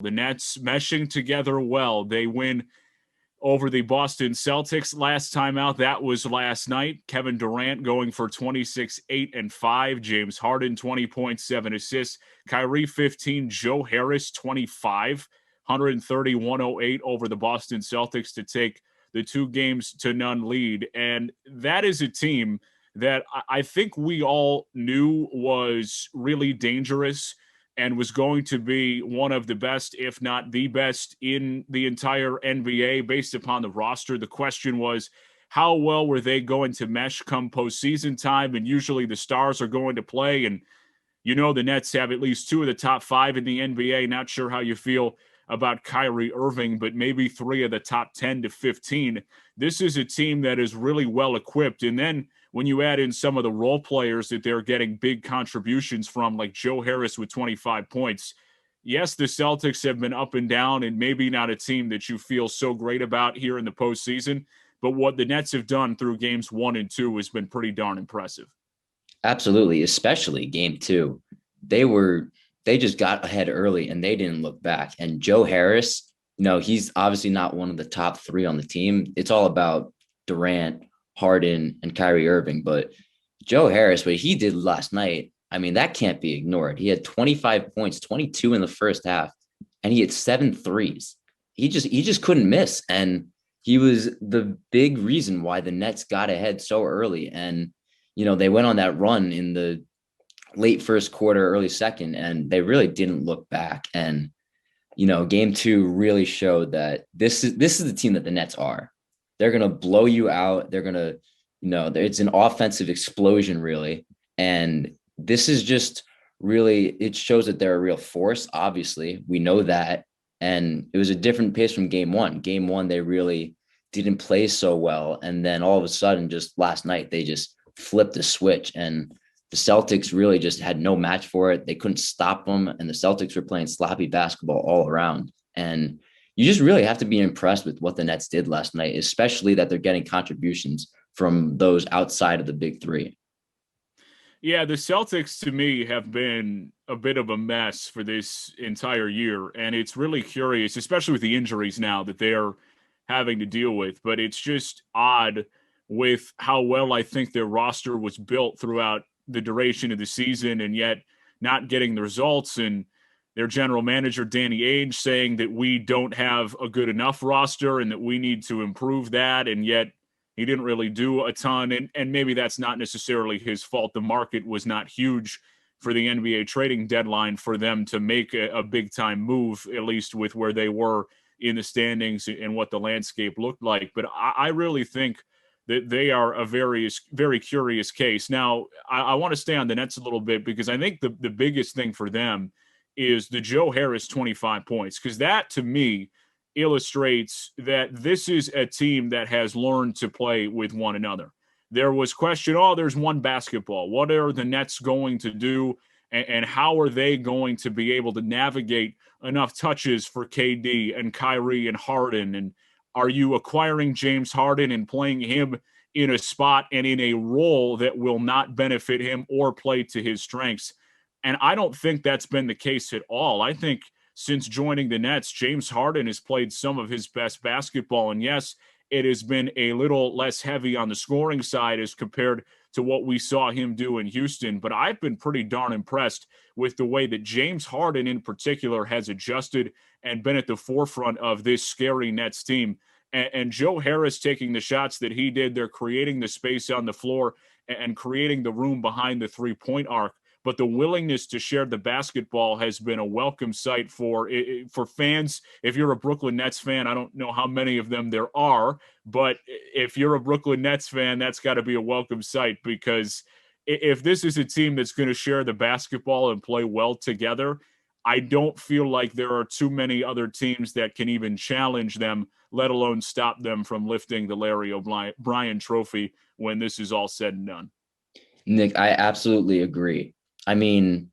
The Nets meshing together well. They win over the Boston Celtics last time out. That was last night. Kevin Durant going for 26, 8, and 5. James Harden, 20.7 assists. Kyrie, 15. Joe Harris, 25. 130, 108 over the Boston Celtics to take the 2-0 lead. And that is a team that I think we all knew was really dangerous and was going to be one of the best, if not the best, in the entire NBA based upon the roster. The question was, how well were they going to mesh come postseason time? And usually the stars are going to play. And the Nets have at least 2 of the top 5 in the NBA. Not sure how you feel about Kyrie Irving, but maybe 3 of the top 10 to 15. This is a team that is really well equipped. And then when you add in some of the role players that they're getting big contributions from, like Joe Harris with 25 points, yes, the Celtics have been up and down and maybe not a team that you feel so great about here in the postseason. But what the Nets have done through games 1 and 2 has been pretty darn impressive. Absolutely, especially game 2. They just got ahead early and they didn't look back. And Joe Harris, he's obviously not one of the top 3 on the team. It's all about Durant, Harden, and Kyrie Irving. But Joe Harris, what he did last night, I mean, that can't be ignored. He had 25 points, 22 in the first half, and he had 7 threes. He just couldn't miss. And he was the big reason why the Nets got ahead so early. And, they went on that run in the late first quarter, early second, and they really didn't look back. And, game 2 really showed that this is the team that the Nets are. They're going to blow you out. They're going to, it's an offensive explosion, really. And this is just really, it shows that they're a real force. Obviously, we know that. And it was a different pace from game 1. Game 1, they really didn't play so well. And then all of a sudden, just last night, they just flipped the switch. And the Celtics really just had no match for it. They couldn't stop them. And the Celtics were playing sloppy basketball all around. And you just really have to be impressed with what the Nets did last night, especially that they're getting contributions from those outside of the big 3. Yeah, the Celtics to me have been a bit of a mess for this entire year. And it's really curious, especially with the injuries now that they're having to deal with. But it's just odd with how well I think their roster was built throughout the duration of the season, and yet not getting the results. And their general manager, Danny Ainge, saying that we don't have a good enough roster and that we need to improve that. And yet he didn't really do a ton. And maybe that's not necessarily his fault. The market was not huge for the NBA trading deadline for them to make a big time move, at least with where they were in the standings and what the landscape looked like. But I really think that they are a very, very curious case. Now, I want to stay on the Nets a little bit because I think the biggest thing for them is the Joe Harris 25 points, because that to me illustrates that this is a team that has learned to play with one another. There was question, there's one basketball. What are the Nets going to do, and how are they going to be able to navigate enough touches for KD and Kyrie and Harden? And are you acquiring James Harden and playing him in a spot and in a role that will not benefit him or play to his strengths? And I don't think that's been the case at all. I think since joining the Nets, James Harden has played some of his best basketball. And yes, it has been a little less heavy on the scoring side as compared to what we saw him do in Houston. But I've been pretty darn impressed with the way that James Harden in particular has adjusted and been at the forefront of this scary Nets team. And Joe Harris taking the shots that he did, they're creating the space on the floor and creating the room behind the 3-point arc. But the willingness to share the basketball has been a welcome sight for fans. If you're a Brooklyn Nets fan, I don't know how many of them there are, but if you're a Brooklyn Nets fan, that's got to be a welcome sight, because if this is a team that's going to share the basketball and play well together, I don't feel like there are too many other teams that can even challenge them, let alone stop them from lifting the Larry O'Brien trophy when this is all said and done. Nick, I absolutely agree. I mean,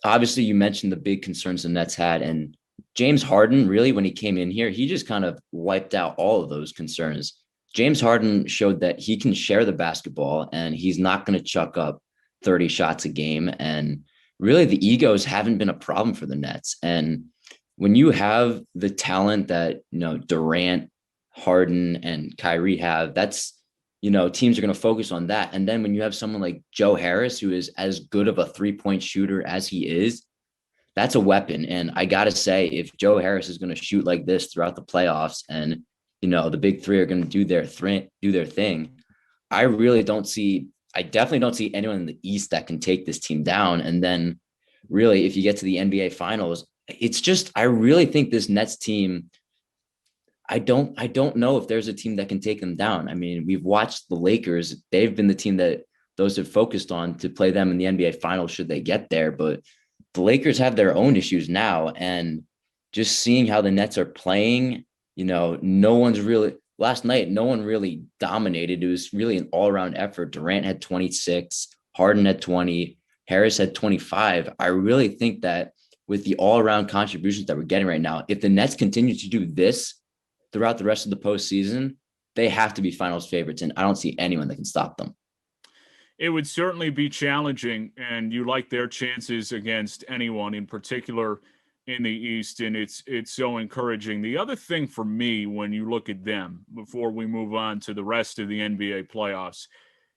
obviously you mentioned the big concerns the Nets had, and James Harden, really, when he came in here, he just kind of wiped out all of those concerns. James Harden showed that he can share the basketball and he's not going to chuck up 30 shots a game. And really the egos haven't been a problem for the Nets. And when you have the talent that, Durant, Harden, and Kyrie have, that's, teams are going to focus on that. And then when you have someone like Joe Harris, who is as good of a 3-point shooter as he is, that's a weapon. And I got to say, if Joe Harris is going to shoot like this throughout the playoffs and, the big three are going to do their thing, I definitely don't see anyone in the East that can take this team down. And then really, if you get to the NBA finals, it's just, I really think this Nets team, I don't know if there's a team that can take them down. I mean, we've watched the Lakers. They've been the team that those have focused on to play them in the NBA finals should they get there. But the Lakers have their own issues now. And just seeing how the Nets are playing, no one's really last night, no one really dominated. It was really an all-around effort. Durant had 26, Harden had 20, Harris had 25. I really think that with the all-around contributions that we're getting right now, if the Nets continue to do this throughout the rest of the postseason, they have to be finals favorites. And I don't see anyone that can stop them. It would certainly be challenging, and you like their chances against anyone, in particular in the East, and it's so encouraging. The other thing for me, when you look at them, before we move on to the rest of the NBA playoffs,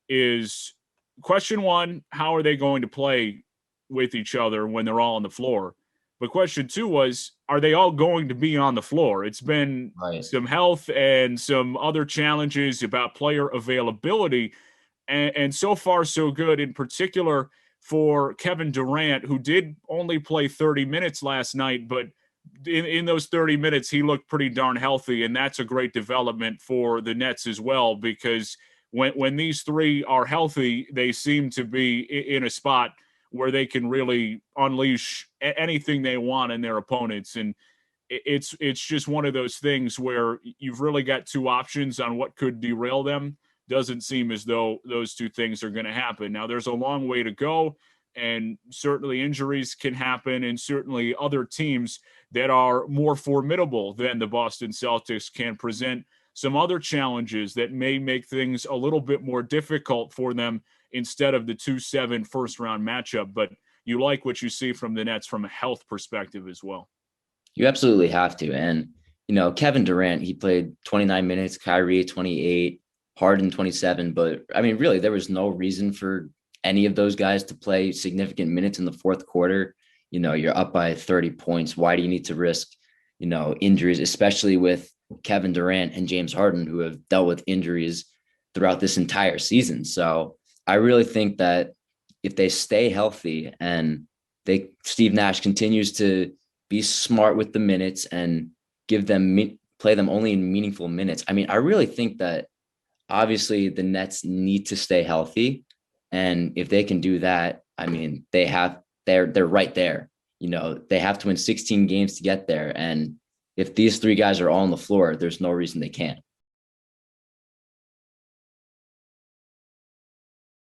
is question one: how are they going to play with each other when they're all on the floor? But question two was, are they all going to be on the floor? It's been Right. some health and some other challenges about player availability, and so far so good. In particular for Kevin Durant, who did only play 30 minutes last night, but in those 30 minutes he looked pretty darn healthy, and that's a great development for the Nets as well, because when these three are healthy, they seem to be in a spot where they can really unleash anything they want in their opponents. And it's just one of those things where you've really got two options on what could derail them. Doesn't seem as though those two things are going to happen. Now, there's a long way to go, and certainly injuries can happen, and certainly other teams that are more formidable than the Boston Celtics can present some other challenges that may make things a little bit more difficult for them instead of the 2-7 first round matchup. But you like what you see from the Nets from a health perspective as well. You absolutely have to. And, Kevin Durant, he played 29 minutes, Kyrie 28, Harden 27. But I mean, really, there was no reason for any of those guys to play significant minutes in the fourth quarter. You're up by 30 points. Why do you need to risk, injuries, especially with Kevin Durant and James Harden, who have dealt with injuries throughout this entire season? So I really think that if they stay healthy and Steve Nash continues to be smart with the minutes and play them only in meaningful minutes. I mean, I really think that obviously the Nets need to stay healthy. And if they can do that, I mean, they're right there. They have to win 16 games to get there. And if these three guys are all on the floor, there's no reason they can't.